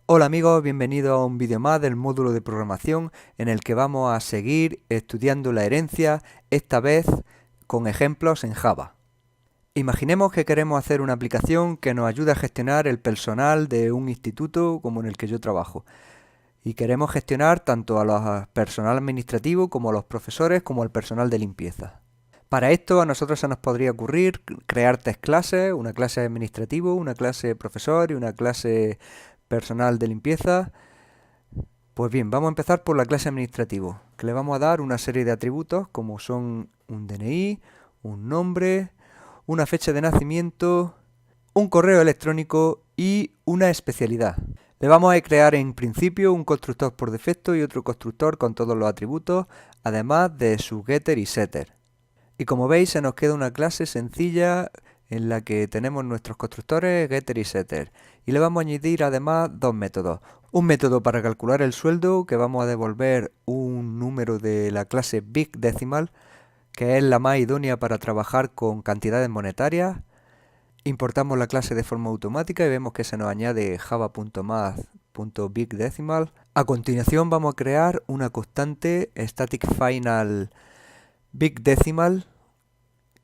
Hola amigos, bienvenidos a un vídeo más del módulo de programación en el que vamos a seguir estudiando la herencia, esta vez con ejemplos en Java. Imaginemos que queremos hacer una aplicación que nos ayude a gestionar el personal de un instituto como en el que yo trabajo. Y queremos gestionar tanto a los personal administrativo como a los profesores como al personal de limpieza. Para esto a nosotros se nos podría ocurrir crear tres clases, una clase administrativo, una clase profesor y una clase personal de limpieza. Pues bien, vamos a empezar por la clase administrativo, que le vamos a dar una serie de atributos como son un DNI, un nombre, una fecha de nacimiento, un correo electrónico y una especialidad. Le vamos a crear en principio un constructor por defecto y otro constructor con todos los atributos, además de su getter y setter. Y como veis se nos queda una clase sencilla en la que tenemos nuestros constructores getter y setter. Y le vamos a añadir además dos métodos. Un método para calcular el sueldo, que vamos a devolver un número de la clase Big Decimal, que es la más idónea para trabajar con cantidades monetarias. Importamos la clase de forma automática y vemos que se nos añade java.math.bigDecimal. A continuación vamos a crear una constante static final Big Decimal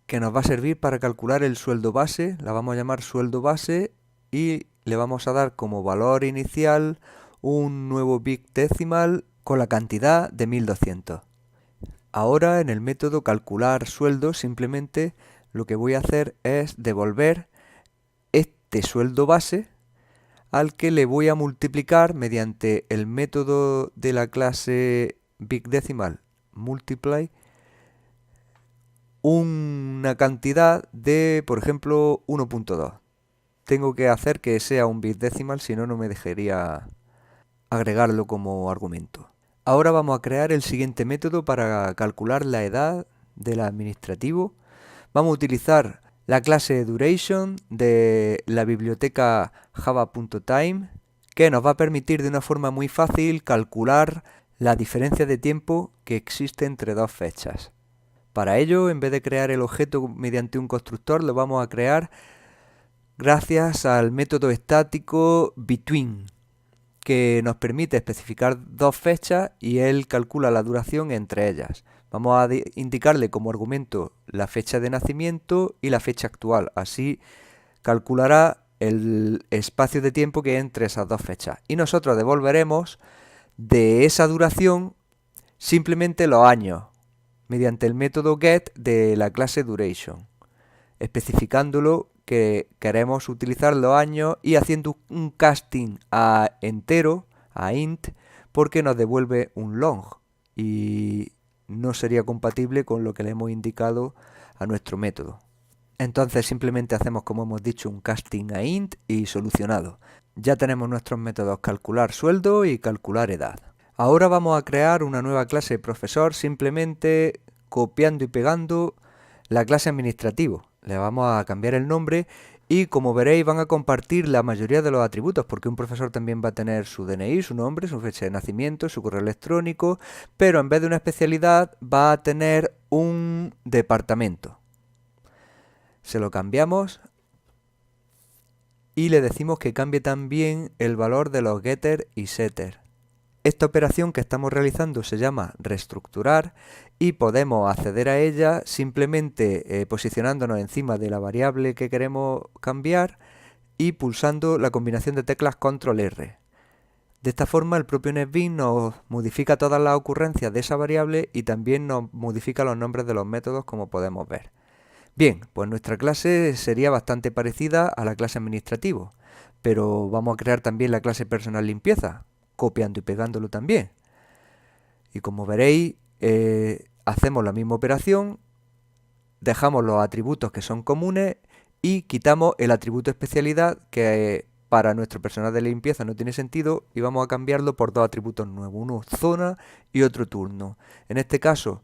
que nos va a servir para calcular el sueldo base. La vamos a llamar sueldo base y le vamos a dar como valor inicial un nuevo Big Decimal con la cantidad de 1200. Ahora en el método calcular sueldo simplemente lo que voy a hacer es devolver este sueldo base al que le voy a multiplicar mediante el método de la clase Big Decimal multiply una cantidad de, por ejemplo, 1.2. Tengo que hacer que sea un bit decimal, si no, no me dejaría agregarlo como argumento. Ahora vamos a crear el siguiente método para calcular la edad del administrativo. Vamos a utilizar la clase duration de la biblioteca java.time, que nos va a permitir de una forma muy fácil calcular la diferencia de tiempo que existe entre dos fechas. Para ello, en vez de crear el objeto mediante un constructor, lo vamos a crear gracias al método estático between, que nos permite especificar dos fechas y él calcula la duración entre ellas. Vamos a indicarle como argumento la fecha de nacimiento y la fecha actual. Así calculará el espacio de tiempo que hay entre esas dos fechas. Y nosotros devolveremos de esa duración simplemente los años, mediante el método get de la clase duration, especificándolo que queremos utilizar los años y haciendo un casting a entero, a int, porque nos devuelve un long y no sería compatible con lo que le hemos indicado a nuestro método. Entonces simplemente hacemos, como hemos dicho, un casting a int y solucionado. Ya tenemos nuestros métodos calcular sueldo y calcular edad. Ahora vamos a crear una nueva clase de profesor simplemente copiando y pegando la clase administrativo. Le vamos a cambiar el nombre y como veréis van a compartir la mayoría de los atributos porque un profesor también va a tener su DNI, su nombre, su fecha de nacimiento, su correo electrónico, pero en vez de una especialidad va a tener un departamento. Se lo cambiamos y le decimos que cambie también el valor de los getter y setter. Esta operación que estamos realizando se llama reestructurar y podemos acceder a ella simplemente posicionándonos encima de la variable que queremos cambiar y pulsando la combinación de teclas Control R. De esta forma el propio NetBeans nos modifica todas las ocurrencias de esa variable y también nos modifica los nombres de los métodos, como podemos ver. Bien, pues nuestra clase sería bastante parecida a la clase administrativo, pero vamos a crear también la clase personal limpieza, copiando y pegándolo también. Y como veréis, hacemos la misma operación, dejamos los atributos que son comunes y quitamos el atributo especialidad que para nuestro personal de limpieza no tiene sentido y vamos a cambiarlo por dos atributos nuevos, uno zona y otro turno. En este caso,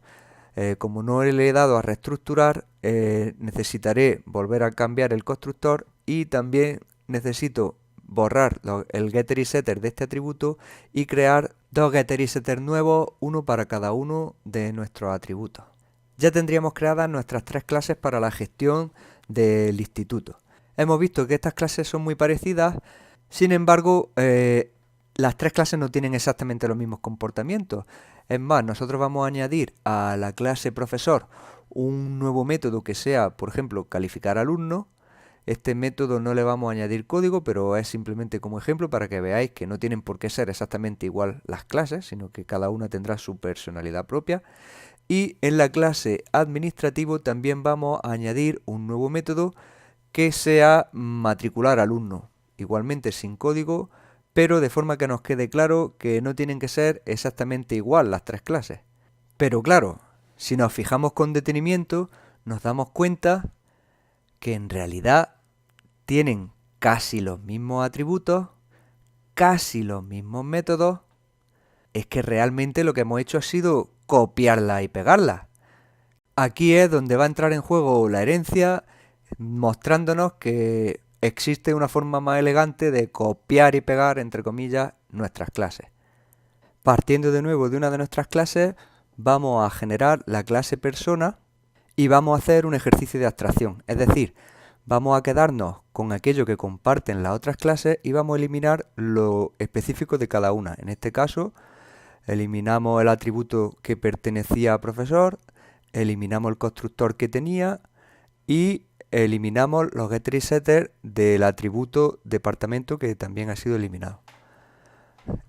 como no le he dado a reestructurar, necesitaré volver a cambiar el constructor y también necesito borrar el getter y setter de este atributo y crear dos getter y setter nuevos, uno para cada uno de nuestros atributos. Ya tendríamos creadas nuestras tres clases para la gestión del instituto. Hemos visto que estas clases son muy parecidas, sin embargo, las tres clases no tienen exactamente los mismos comportamientos. Es más, nosotros vamos a añadir a la clase profesor un nuevo método que sea, por ejemplo, calificar alumnos. Este método no le vamos a añadir código, pero es simplemente como ejemplo para que veáis que no tienen por qué ser exactamente igual las clases, sino que cada una tendrá su personalidad propia. Y en la clase administrativo también vamos a añadir un nuevo método que sea matricular alumnos, igualmente sin código, pero de forma que nos quede claro que no tienen que ser exactamente igual las tres clases. Pero claro, si nos fijamos con detenimiento, nos damos cuenta que en realidad tienen casi los mismos atributos, casi los mismos métodos. Es que realmente lo que hemos hecho ha sido copiarla y pegarla. Aquí es donde va a entrar en juego la herencia, mostrándonos que existe una forma más elegante de copiar y pegar, entre comillas, nuestras clases. Partiendo de nuevo de una de nuestras clases, vamos a generar la clase persona y vamos a hacer un ejercicio de abstracción. Es decir, vamos a quedarnos con aquello que comparten las otras clases y vamos a eliminar lo específico de cada una. En este caso, eliminamos el atributo que pertenecía a profesor, eliminamos el constructor que tenía y eliminamos los getter y setter del atributo departamento que también ha sido eliminado.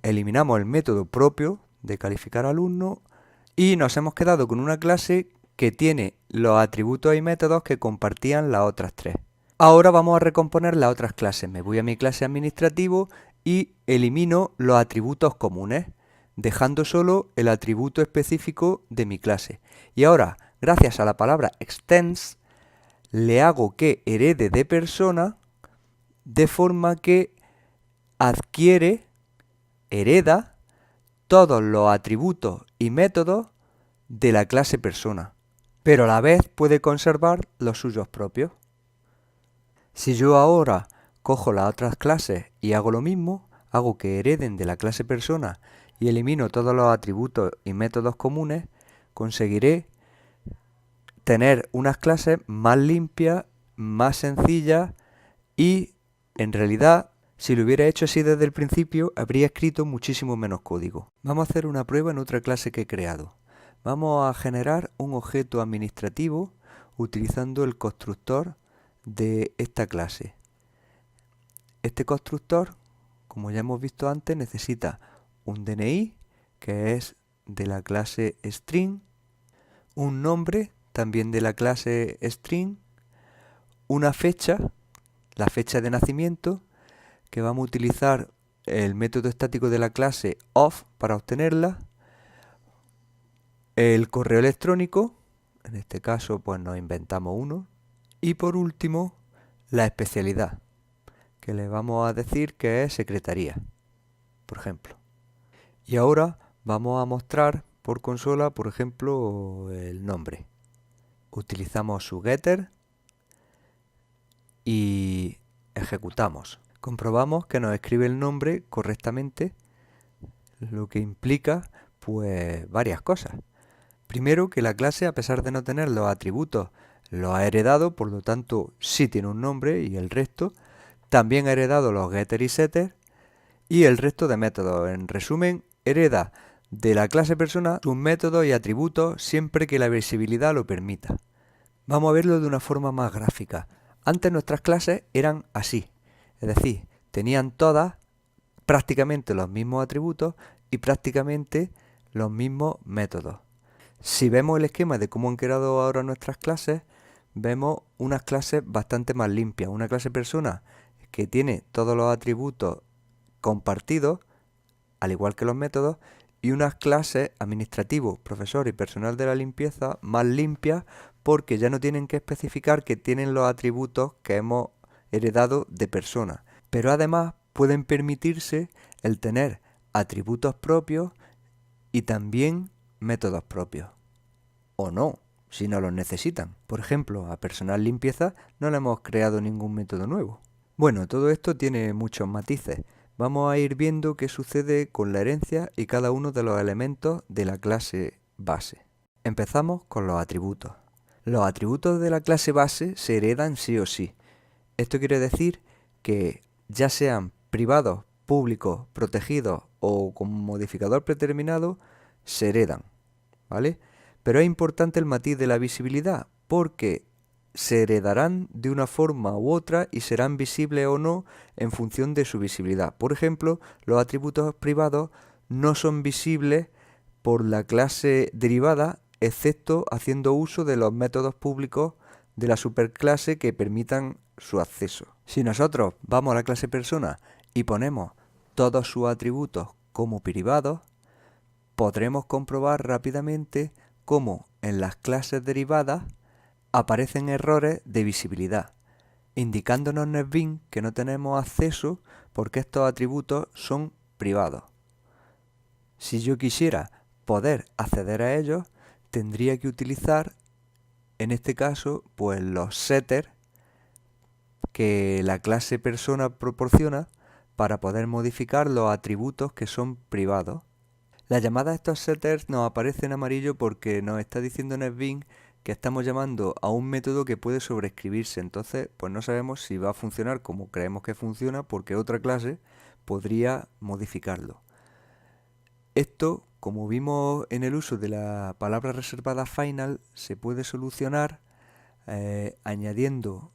Eliminamos el método propio de calificar alumno y nos hemos quedado con una clase que tiene los atributos y métodos que compartían las otras tres. Ahora vamos a recomponer las otras clases. Me voy a mi clase administrativo y elimino los atributos comunes, dejando solo el atributo específico de mi clase. Y ahora, gracias a la palabra extends, le hago que herede de persona de forma que hereda todos los atributos y métodos de la clase persona, pero a la vez puede conservar los suyos propios. Si yo ahora cojo las otras clases y hago lo mismo, hago que hereden de la clase persona y elimino todos los atributos y métodos comunes, conseguiré tener unas clases más limpias, más sencillas y, en realidad, si lo hubiera hecho así desde el principio, habría escrito muchísimo menos código. Vamos a hacer una prueba en otra clase que he creado. Vamos a generar un objeto administrativo utilizando el constructor de esta clase. Este constructor, como ya hemos visto antes, necesita un DNI, que es de la clase string, un nombre, también de la clase string, una fecha, la fecha de nacimiento, que vamos a utilizar el método estático de la clase of para obtenerla, el correo electrónico, en este caso pues nos inventamos uno, y por último la especialidad, que le vamos a decir que es secretaría, por ejemplo. Y ahora vamos a mostrar por consola, por ejemplo, el nombre. Utilizamos su getter y ejecutamos. Comprobamos que nos escribe el nombre correctamente, lo que implica pues varias cosas. Primero, que la clase, a pesar de no tener los atributos, los ha heredado, por lo tanto sí tiene un nombre, y el resto también ha heredado los getter y setter y el resto de métodos. En resumen, hereda de la clase persona sus métodos y atributos siempre que la visibilidad lo permita. Vamos a verlo de una forma más gráfica. Antes nuestras clases eran así, es decir, tenían todas prácticamente los mismos atributos y prácticamente los mismos métodos. Si vemos el esquema de cómo han quedado ahora nuestras clases, vemos unas clases bastante más limpias. Una clase persona que tiene todos los atributos compartidos, al igual que los métodos, y unas clases administrativo, profesor y personal de la limpieza más limpias, porque ya no tienen que especificar que tienen los atributos que hemos heredado de persona. Pero además pueden permitirse el tener atributos propios y también métodos propios. O no, si no los necesitan. Por ejemplo, a personal limpieza no le hemos creado ningún método nuevo. Bueno, todo esto tiene muchos matices. Vamos a ir viendo qué sucede con la herencia y cada uno de los elementos de la clase base. Empezamos con los atributos. Los atributos de la clase base se heredan sí o sí. Esto quiere decir que ya sean privados públicos protegidos o con modificador predeterminado se heredan, ¿vale? Pero es importante el matiz de la visibilidad, porque se heredarán de una forma u otra y serán visibles o no en función de su visibilidad. Por ejemplo, los atributos privados no son visibles por la clase derivada, excepto haciendo uso de los métodos públicos de la superclase que permitan su acceso. Si nosotros vamos a la clase persona y ponemos todos sus atributos como privados, podremos comprobar rápidamente cómo en las clases derivadas aparecen errores de visibilidad, indicándonos NetBeans que no tenemos acceso porque estos atributos son privados. Si yo quisiera poder acceder a ellos, tendría que utilizar, en este caso, pues los setters que la clase persona proporciona para poder modificar los atributos que son privados. La llamada a estos setters nos aparece en amarillo porque nos está diciendo NetBeans que estamos llamando a un método que puede sobreescribirse. Entonces, pues no sabemos si va a funcionar como creemos que funciona porque otra clase podría modificarlo. Esto, como vimos en el uso de la palabra reservada final, se puede solucionar añadiendo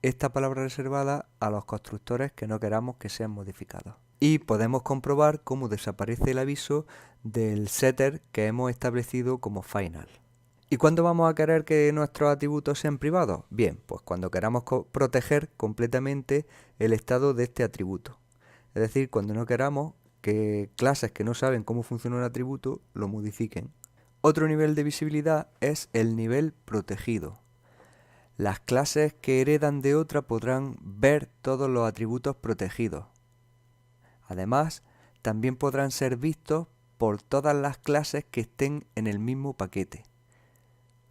esta palabra reservada a los constructores que no queramos que sean modificados. Y podemos comprobar cómo desaparece el aviso del setter que hemos establecido como final. ¿Y cuándo vamos a querer que nuestros atributos sean privados? Bien, pues cuando queramos proteger completamente el estado de este atributo. Es decir, cuando no queramos que clases que no saben cómo funciona un atributo lo modifiquen. Otro nivel de visibilidad es el nivel protegido. Las clases que heredan de otra podrán ver todos los atributos protegidos. Además, también podrán ser vistos por todas las clases que estén en el mismo paquete.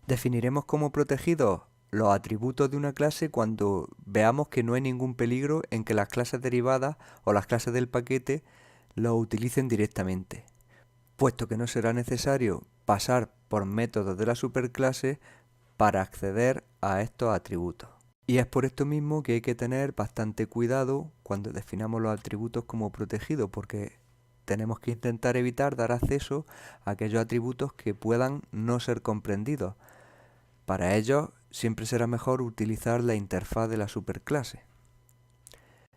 Definiremos como protegidos los atributos de una clase cuando veamos que no hay ningún peligro en que las clases derivadas o las clases del paquete los utilicen directamente, puesto que no será necesario pasar por métodos de la superclase para acceder a estos atributos. Y es por esto mismo que hay que tener bastante cuidado cuando definamos los atributos como protegidos, porque tenemos que intentar evitar dar acceso a aquellos atributos que puedan no ser comprendidos. Para ello, siempre será mejor utilizar la interfaz de la superclase.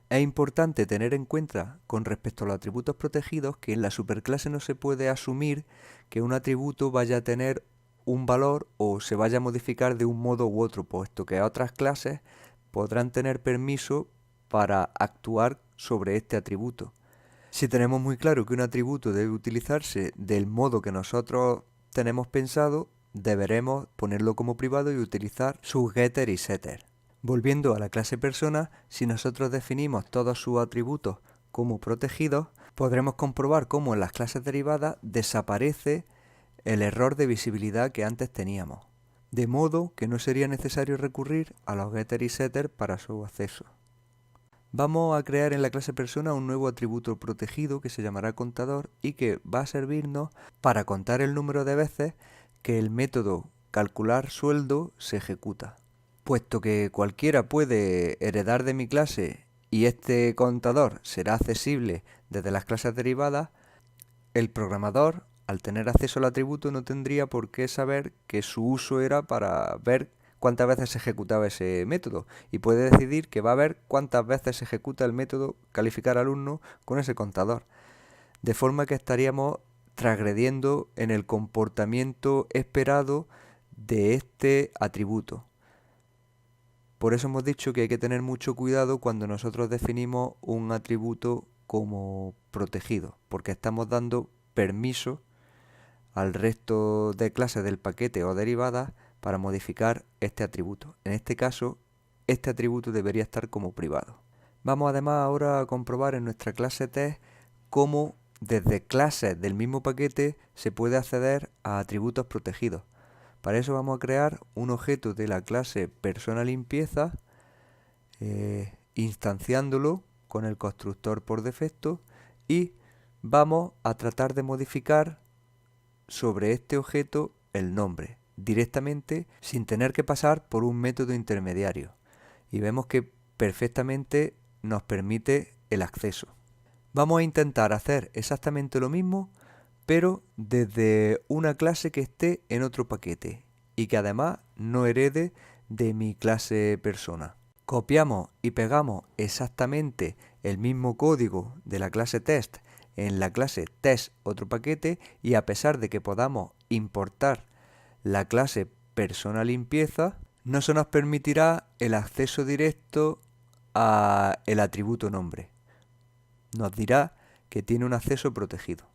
Es importante tener en cuenta, con respecto a los atributos protegidos, que en la superclase no se puede asumir que un atributo vaya a tener un valor o se vaya a modificar de un modo u otro, puesto que otras clases podrán tener permiso para actuar sobre este atributo. Si tenemos muy claro que un atributo debe utilizarse del modo que nosotros tenemos pensado, deberemos ponerlo como privado y utilizar sus getter y setter. Volviendo a la clase persona, si nosotros definimos todos sus atributos como protegidos, podremos comprobar cómo en las clases derivadas desaparece el error de visibilidad que antes teníamos, de modo que no sería necesario recurrir a los getter y setter para su acceso. Vamos a crear en la clase persona un nuevo atributo protegido que se llamará contador y que va a servirnos para contar el número de veces que el método calcular sueldo se ejecuta. Puesto que cualquiera puede heredar de mi clase y este contador será accesible desde las clases derivadas, el programador, al tener acceso al atributo, no tendría por qué saber que su uso era para ver cuántas veces se ejecutaba ese método y puede decidir que va a ver cuántas veces se ejecuta el método calificar alumno con ese contador. De forma que estaríamos transgrediendo en el comportamiento esperado de este atributo. Por eso hemos dicho que hay que tener mucho cuidado cuando nosotros definimos un atributo como protegido, porque estamos dando permiso al resto de clases del paquete o derivadas para modificar este atributo. En este caso, este atributo debería estar como privado. Vamos además ahora a comprobar en nuestra clase test cómo desde clases del mismo paquete se puede acceder a atributos protegidos. Para eso vamos a crear un objeto de la clase persona limpieza, instanciándolo con el constructor por defecto y vamos a tratar de modificar sobre este objeto el nombre directamente sin tener que pasar por un método intermediario. Y vemos que perfectamente nos permite el acceso. Vamos a intentar hacer exactamente lo mismo, pero desde una clase que esté en otro paquete y que además no herede de mi clase persona. Copiamos y pegamos exactamente el mismo código de la clase test en la clase test otro paquete, y a pesar de que podamos importar la clase persona limpieza, no se nos permitirá el acceso directo a el atributo nombre. Nos dirá que tiene un acceso protegido.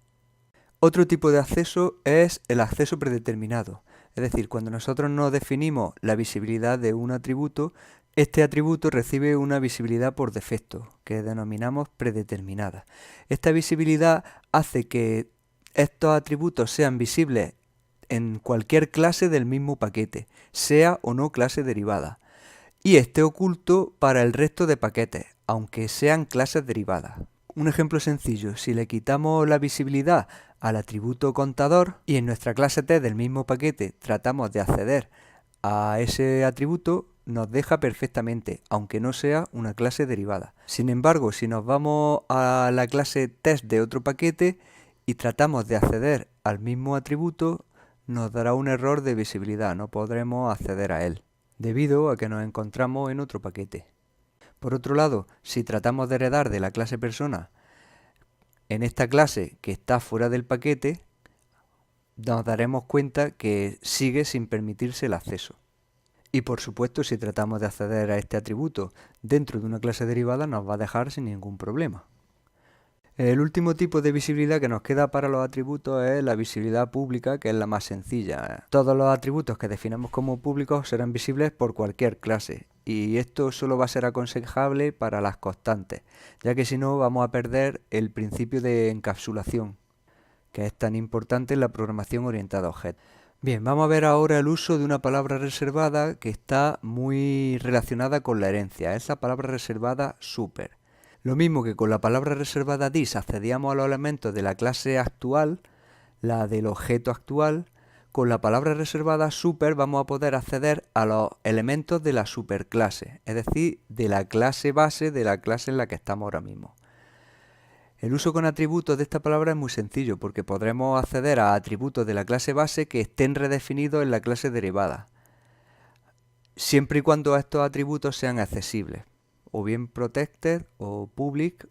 Otro tipo de acceso es el acceso predeterminado. Es decir, cuando nosotros no definimos la visibilidad de un atributo, este atributo recibe una visibilidad por defecto, que denominamos predeterminada. Esta visibilidad hace que estos atributos sean visibles en cualquier clase del mismo paquete, sea o no clase derivada, y esté oculto para el resto de paquetes, aunque sean clases derivadas. Un ejemplo sencillo: si le quitamos la visibilidad al atributo contador y en nuestra clase T del mismo paquete tratamos de acceder a ese atributo, nos deja perfectamente, aunque no sea una clase derivada. Sin embargo, si nos vamos a la clase test de otro paquete y tratamos de acceder al mismo atributo, nos dará un error de visibilidad, no podremos acceder a él, debido a que nos encontramos en otro paquete. Por otro lado, si tratamos de heredar de la clase persona en esta clase que está fuera del paquete, nos daremos cuenta que sigue sin permitirse el acceso. Y por supuesto, si tratamos de acceder a este atributo dentro de una clase derivada, nos va a dejar sin ningún problema. El último tipo de visibilidad que nos queda para los atributos es la visibilidad pública, que es la más sencilla. Todos los atributos que definamos como públicos serán visibles por cualquier clase, y esto solo va a ser aconsejable para las constantes, ya que si no vamos a perder el principio de encapsulación, que es tan importante en la programación orientada a objetos. Bien, vamos a ver ahora el uso de una palabra reservada que está muy relacionada con la herencia. Es la palabra reservada super. Lo mismo que con la palabra reservada dis accedíamos a los elementos de la clase actual, la del objeto actual, con la palabra reservada super vamos a poder acceder a los elementos de la superclase, es decir, de la clase base de la clase en la que estamos ahora mismo. El uso con atributos de esta palabra es muy sencillo, porque podremos acceder a atributos de la clase base que estén redefinidos en la clase derivada, siempre y cuando estos atributos sean accesibles, o bien protected o public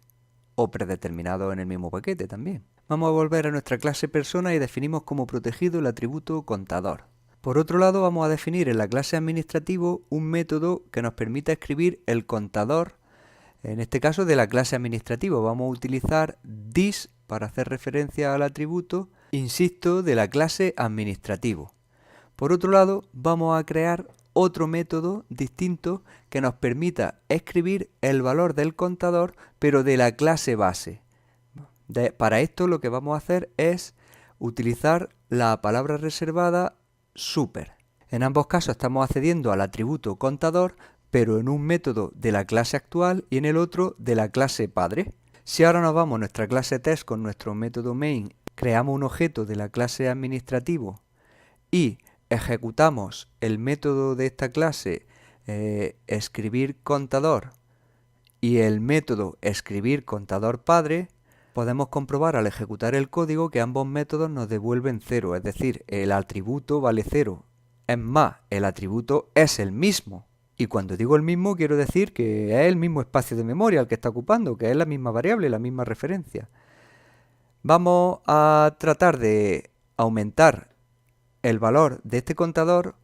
o predeterminados en el mismo paquete también. Vamos a volver a nuestra clase persona y definimos como protegido el atributo contador. Por otro lado, vamos a definir en la clase administrativo un método que nos permita escribir el contador. En este caso, de la clase administrativo vamos a utilizar this para hacer referencia al atributo, insisto, de la clase administrativo. Por otro lado, vamos a crear otro método distinto que nos permita escribir el valor del contador, pero de la clase base. Para esto lo que vamos a hacer es utilizar la palabra reservada super. En ambos casos estamos accediendo al atributo contador, pero en un método de la clase actual y en el otro de la clase padre. Si ahora nos vamos a nuestra clase test con nuestro método main, creamos un objeto de la clase administrativo y ejecutamos el método de esta clase escribir contador y el método escribir contador padre, podemos comprobar al ejecutar el código que ambos métodos nos devuelven 0, es decir, el atributo vale 0. Es más, el atributo es el mismo. Y cuando digo el mismo, quiero decir que es el mismo espacio de memoria el que está ocupando, que es la misma variable, la misma referencia. Vamos a tratar de aumentar el valor de este contador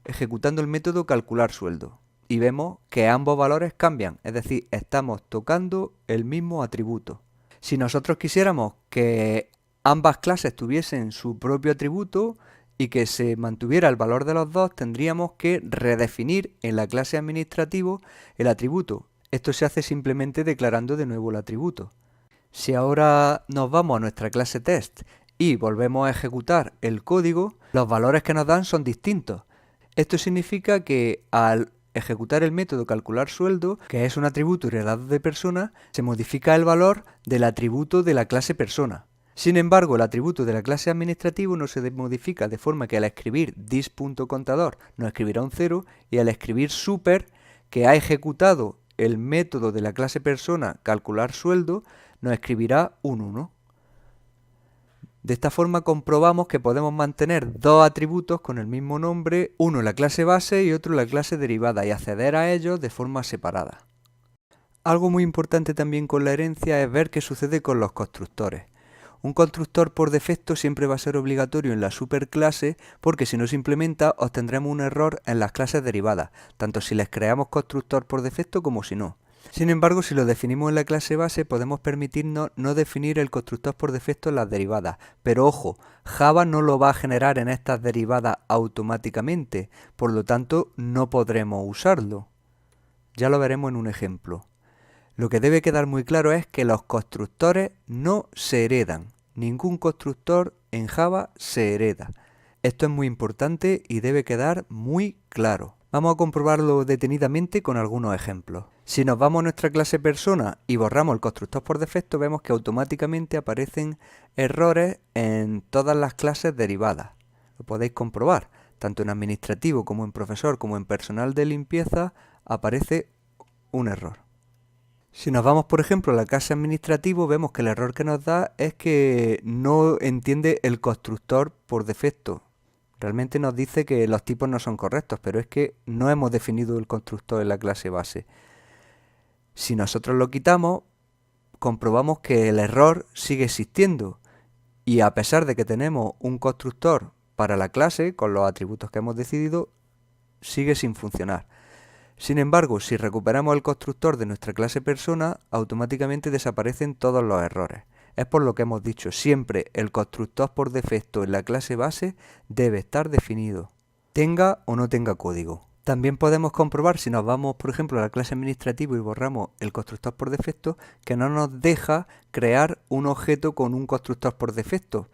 ejecutando el método calcular sueldo. Y vemos que ambos valores cambian, es decir, estamos tocando el mismo atributo. Si nosotros quisiéramos que ambas clases tuviesen su propio atributo y que se mantuviera el valor de los dos, tendríamos que redefinir en la clase administrativo el atributo. Esto se hace simplemente declarando de nuevo el atributo. Si ahora nos vamos a nuestra clase test y volvemos a ejecutar el código, los valores que nos dan son distintos. Esto significa que al ejecutar el método calcular sueldo, que es un atributo heredado de persona, se modifica el valor del atributo de la clase persona. Sin embargo, el atributo de la clase administrativo no se modifica, de forma que al escribir this.contador nos escribirá un 0 y al escribir super, que ha ejecutado el método de la clase persona calcular sueldo, nos escribirá un 1. De esta forma comprobamos que podemos mantener dos atributos con el mismo nombre, uno en la clase base y otro en la clase derivada, y acceder a ellos de forma separada. Algo muy importante también con la herencia es ver qué sucede con los constructores. Un constructor por defecto siempre va a ser obligatorio en la superclase porque si no se implementa obtendremos un error en las clases derivadas, tanto si les creamos constructor por defecto como si no. Sin embargo, si lo definimos en la clase base, podemos permitirnos no definir el constructor por defecto en las derivadas. Pero ojo, Java no lo va a generar en estas derivadas automáticamente, por lo tanto no podremos usarlo. Ya lo veremos en un ejemplo. Lo que debe quedar muy claro es que los constructores no se heredan. Ningún constructor en Java se hereda. Esto es muy importante y debe quedar muy claro. Vamos a comprobarlo detenidamente con algunos ejemplos. Si nos vamos a nuestra clase persona y borramos el constructor por defecto, vemos que automáticamente aparecen errores en todas las clases derivadas. Lo podéis comprobar. Tanto en administrativo como en profesor como en personal de limpieza aparece un error. Si nos vamos, por ejemplo, a la clase administrativo, vemos que el error que nos da es que no entiende el constructor por defecto. Realmente nos dice que los tipos no son correctos, pero es que no hemos definido el constructor en la clase base. Si nosotros lo quitamos, comprobamos que el error sigue existiendo. Y a pesar de que tenemos un constructor para la clase, con los atributos que hemos decidido, sigue sin funcionar. Sin embargo, si recuperamos el constructor de nuestra clase persona, automáticamente desaparecen todos los errores. Es por lo que hemos dicho, siempre el constructor por defecto en la clase base debe estar definido, tenga o no tenga código. También podemos comprobar, si nos vamos, por ejemplo, a la clase administrativo y borramos el constructor por defecto, que no nos deja crear un objeto con un constructor por defecto,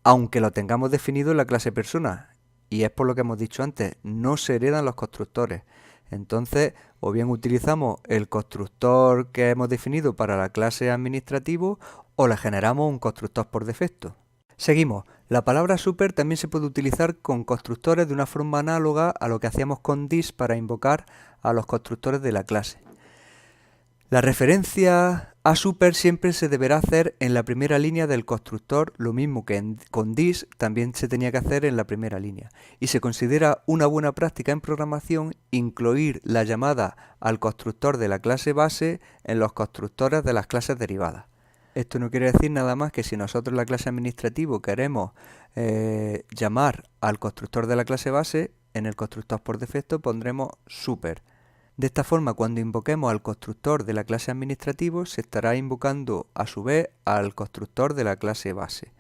aunque lo tengamos definido en la clase persona. Y es por lo que hemos dicho antes, no se heredan los constructores. Entonces, o bien utilizamos el constructor que hemos definido para la clase administrativo o le generamos un constructor por defecto. Seguimos. La palabra super también se puede utilizar con constructores de una forma análoga a lo que hacíamos con this para invocar a los constructores de la clase. La referencia a super siempre se deberá hacer en la primera línea del constructor, lo mismo que con this también se tenía que hacer en la primera línea. Y se considera una buena práctica en programación incluir la llamada al constructor de la clase base en los constructores de las clases derivadas. Esto no quiere decir nada más que si nosotros en la clase administrativo queremos llamar al constructor de la clase base, en el constructor por defecto pondremos super. De esta forma, cuando invoquemos al constructor de la clase administrativo, se estará invocando a su vez al constructor de la clase base.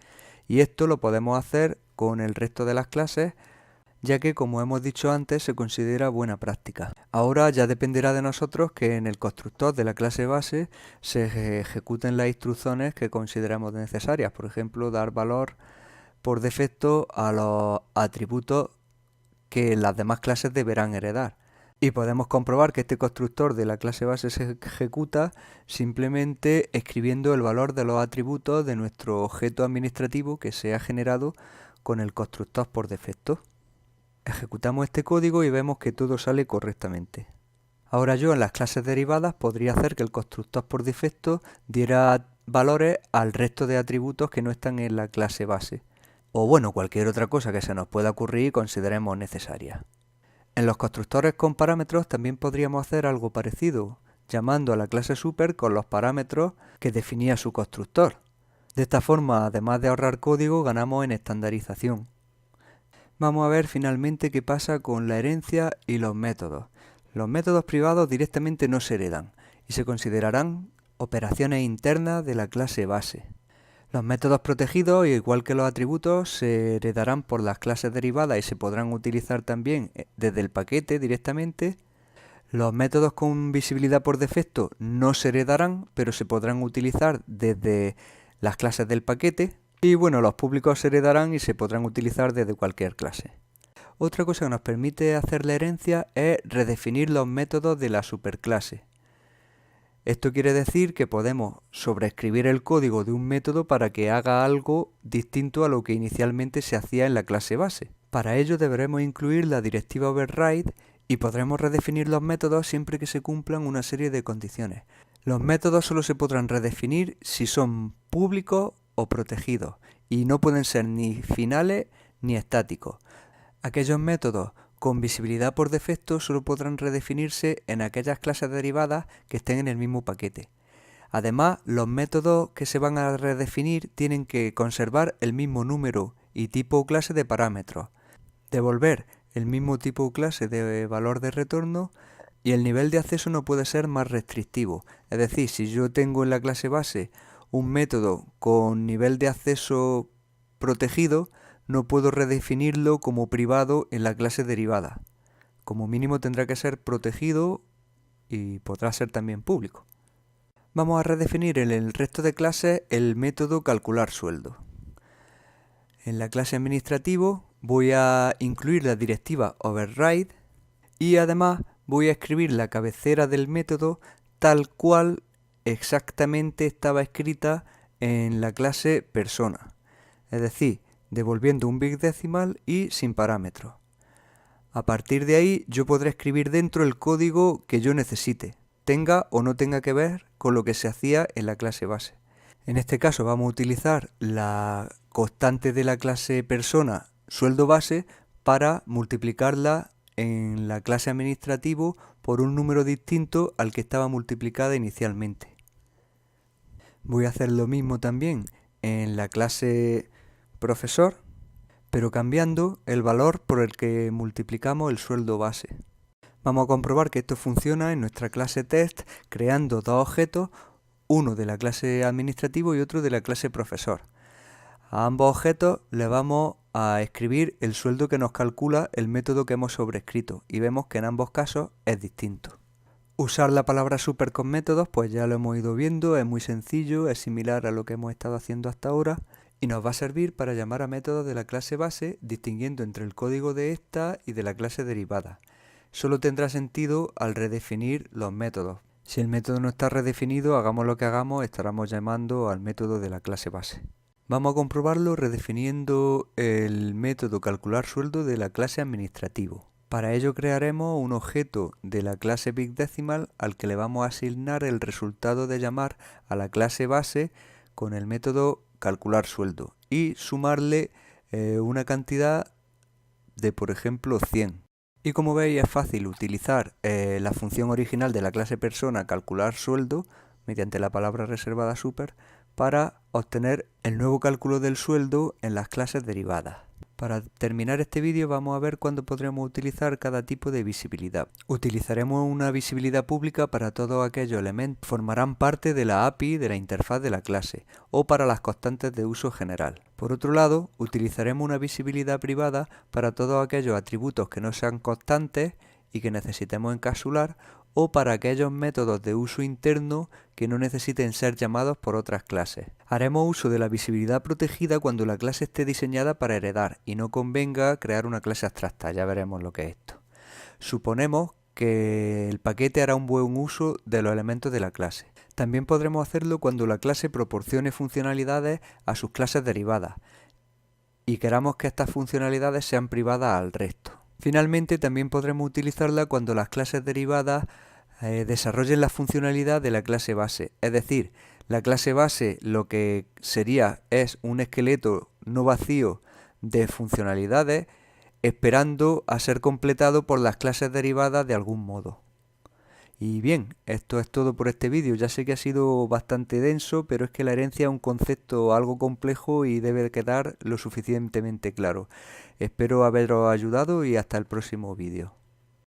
Y esto lo podemos hacer con el resto de las clases, ya que, como hemos dicho antes, se considera buena práctica. Ahora ya dependerá de nosotros que en el constructor de la clase base se ejecuten las instrucciones que consideramos necesarias. Por ejemplo, dar valor por defecto a los atributos que las demás clases deberán heredar. Y podemos comprobar que este constructor de la clase base se ejecuta simplemente escribiendo el valor de los atributos de nuestro objeto administrativo que se ha generado con el constructor por defecto. Ejecutamos este código y vemos que todo sale correctamente. Ahora yo en las clases derivadas podría hacer que el constructor por defecto diera valores al resto de atributos que no están en la clase base. O bueno, cualquier otra cosa que se nos pueda ocurrir y consideremos necesaria. En los constructores con parámetros también podríamos hacer algo parecido, llamando a la clase super con los parámetros que definía su constructor. De esta forma, además de ahorrar código, ganamos en estandarización. Vamos a ver finalmente qué pasa con la herencia y los métodos. Los métodos privados directamente no se heredan y se considerarán operaciones internas de la clase base. Los métodos protegidos, igual que los atributos, se heredarán por las clases derivadas y se podrán utilizar también desde el paquete directamente. Los métodos con visibilidad por defecto no se heredarán, pero se podrán utilizar desde las clases del paquete. Y bueno, los públicos se heredarán y se podrán utilizar desde cualquier clase. Otra cosa que nos permite hacer la herencia es redefinir los métodos de la superclase. Esto quiere decir que podemos sobreescribir el código de un método para que haga algo distinto a lo que inicialmente se hacía en la clase base. Para ello deberemos incluir la directiva override y podremos redefinir los métodos siempre que se cumplan una serie de condiciones. Los métodos solo se podrán redefinir si son públicos o protegidos y no pueden ser ni finales ni estáticos. Aquellos métodos con visibilidad por defecto solo podrán redefinirse en aquellas clases derivadas que estén en el mismo paquete. Además, los métodos que se van a redefinir tienen que conservar el mismo número y tipo o clase de parámetros, devolver el mismo tipo o clase de valor de retorno y el nivel de acceso no puede ser más restrictivo. Es decir, si yo tengo en la clase base un método con nivel de acceso protegido, no puedo redefinirlo como privado en la clase derivada. Como mínimo tendrá que ser protegido y podrá ser también público. Vamos a redefinir en el resto de clases el método calcular sueldo. En la clase administrativo voy a incluir la directiva override y además voy a escribir la cabecera del método tal cual exactamente estaba escrita en la clase persona. Es decir, devolviendo un big decimal y sin parámetros. A partir de ahí yo podré escribir dentro el código que yo necesite, tenga o no tenga que ver con lo que se hacía en la clase base. En este caso vamos a utilizar la constante de la clase persona sueldo base para multiplicarla en la clase administrativo por un número distinto al que estaba multiplicada inicialmente. Voy a hacer lo mismo también en la clase profesor, pero cambiando el valor por el que multiplicamos el sueldo base. Vamos a comprobar que esto funciona en nuestra clase test creando dos objetos, uno de la clase administrativo y otro de la clase profesor. A ambos objetos le vamos a escribir el sueldo que nos calcula el método que hemos sobrescrito y vemos que en ambos casos es distinto. Usar la palabra super con métodos, pues ya lo hemos ido viendo, es muy sencillo, es similar a lo que hemos estado haciendo hasta ahora y nos va a servir para llamar a métodos de la clase base distinguiendo entre el código de esta y de la clase derivada. Solo tendrá sentido al redefinir los métodos. Si el método no está redefinido, hagamos lo que hagamos, estaremos llamando al método de la clase base. Vamos a comprobarlo redefiniendo el método calcular sueldo de la clase administrativo. Para ello crearemos un objeto de la clase big decimal al que le vamos a asignar el resultado de llamar a la clase base con el método calcular sueldo y sumarle una cantidad de, por ejemplo, 100. Y como veis es fácil utilizar la función original de la clase persona calcular sueldo mediante la palabra reservada super para obtener el nuevo cálculo del sueldo en las clases derivadas. Para terminar este vídeo vamos a ver cuándo podremos utilizar cada tipo de visibilidad. Utilizaremos una visibilidad pública para todos aquellos elementos que formarán parte de la API de la interfaz de la clase o para las constantes de uso general. Por otro lado, utilizaremos una visibilidad privada para todos aquellos atributos que no sean constantes y que necesitemos encapsular o para aquellos métodos de uso interno que no necesiten ser llamados por otras clases. Haremos uso de la visibilidad protegida cuando la clase esté diseñada para heredar y no convenga crear una clase abstracta, ya veremos lo que es esto. Suponemos que el paquete hará un buen uso de los elementos de la clase. También podremos hacerlo cuando la clase proporcione funcionalidades a sus clases derivadas y queramos que estas funcionalidades sean privadas al resto. Finalmente, también podremos utilizarla cuando las clases derivadas desarrollen la funcionalidad de la clase base. Es decir, la clase base lo que sería es un esqueleto no vacío de funcionalidades esperando a ser completado por las clases derivadas de algún modo. Y bien, esto es todo por este vídeo. Ya sé que ha sido bastante denso, pero es que la herencia es un concepto algo complejo y debe quedar lo suficientemente claro. Espero haberos ayudado y hasta el próximo vídeo.